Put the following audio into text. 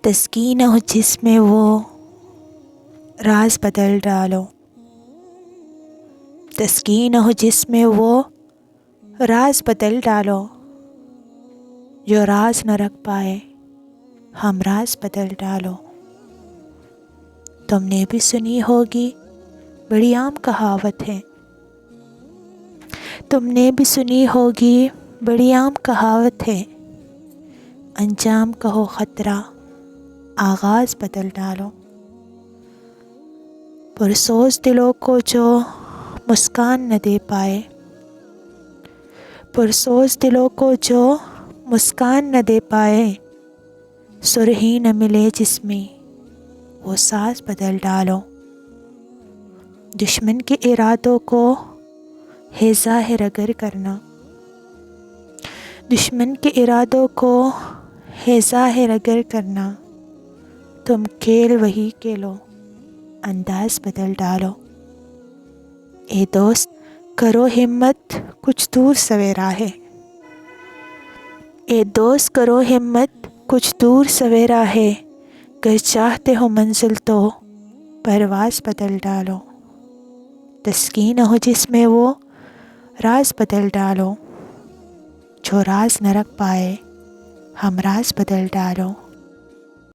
تسکین ہو جس میں وہ راز بدل ڈالو، تسکین ہو جس میں وہ راز بدل ڈالو، جو راز نہ رکھ پائے ہم راز بدل ڈالو۔ تم نے بھی سنی ہوگی بڑی عام کہاوت ہے، تم نے بھی سنی ہوگی بڑی عام کہاوت ہے، انجام کا ہو خطرہ آغاز بدل ڈالو۔ پرسوز دلوں کو جو مسکان نہ دے پائے، پرسوز دلوں کو جو مسکان نہ دے پائے، سرہی نہ ملے جس میں وہ ساز بدل ڈالو۔ دشمن کے ارادوں کو ہے ظاہر اگر کرنا، دشمن کے ارادوں کو ہے ظاہر اگر کرنا، تم کھیل وہی کھیلو انداز بدل ڈالو۔ اے دوست کرو ہمت کچھ دور سویرا ہے، اے دوست کرو ہمت کچھ دور سویرا ہے، گر چاہتے ہو منزل تو پرواز بدل ڈالو۔ تسکین ہو جس میں وہ راز بدل ڈالو، جو راز نہ رکھ پائے ہم راز بدل ڈالو۔